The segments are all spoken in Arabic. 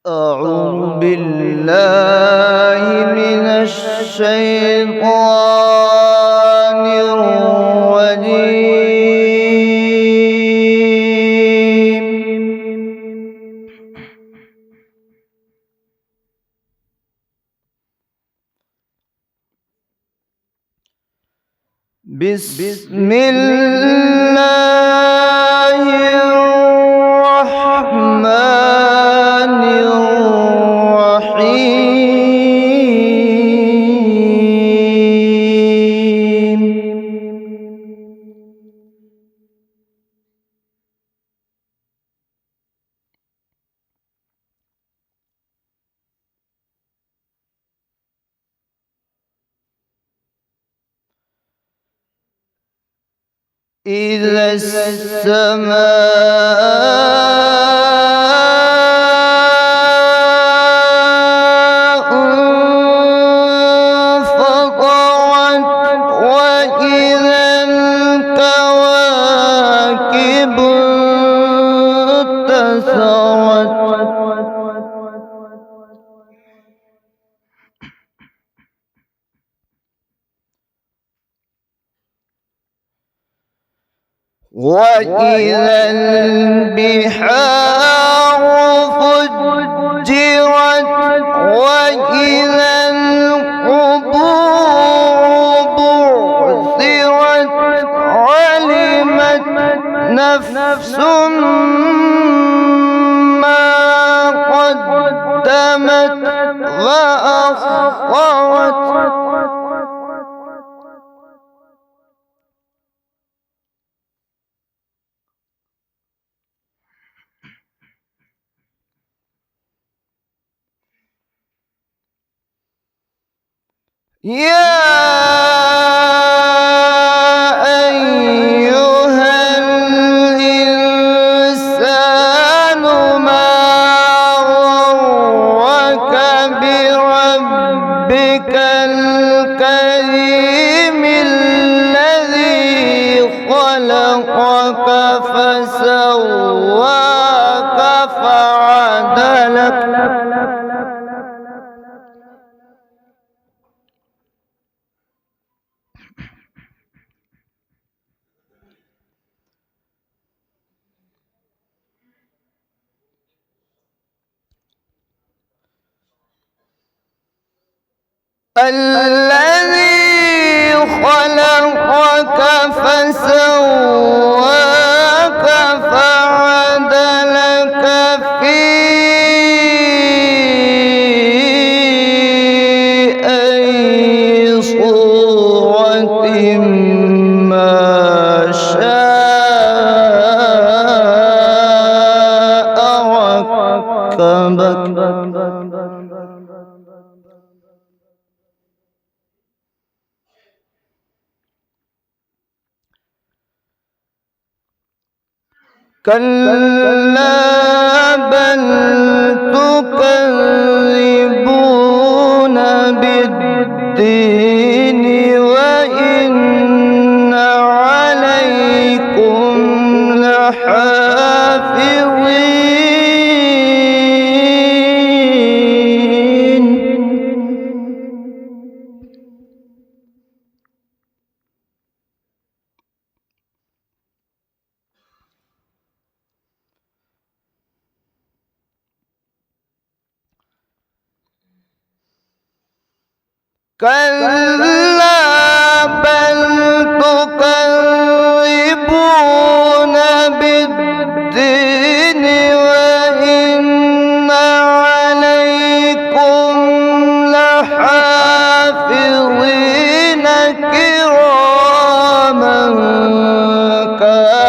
أعوذ بالله من الشيطان الرجيم. بسم الله الرحمن الرحيم. إذا السماء انفطرت وإذا الكواكب انتثرت وإذا البحار فجرت وإذا القبور بعثرت علمت نفس ما قدمت وأخرت. يا أيها الإنسان ما غرك بربك الكريم الذي خلقك فسواك فعدلك الذي خلقك فسواك فعدلك في أي صورة ما شاء ركبك. كلا بل تكذبون بالدين وإن عليكم لحافظين. كلا بل تكذبون بالدين وإن عليكم لحافظين كراما كاتبين.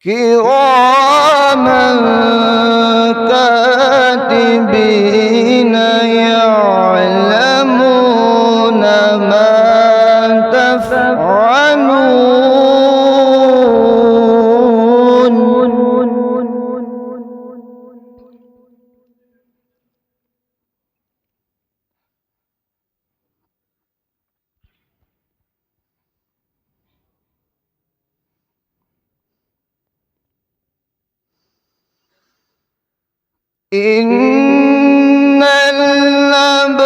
كراما كاتبين يعلمون ما تفعلون. إن الأبرار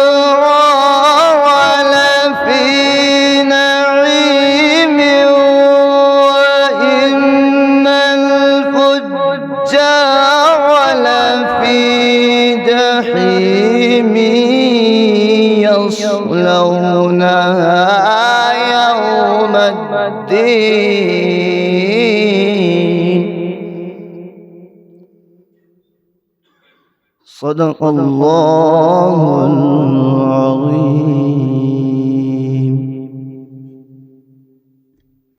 لفي نعيم وإن الفجار لفي جحيم يصلونها يوم الدين. صدق الله العظيم.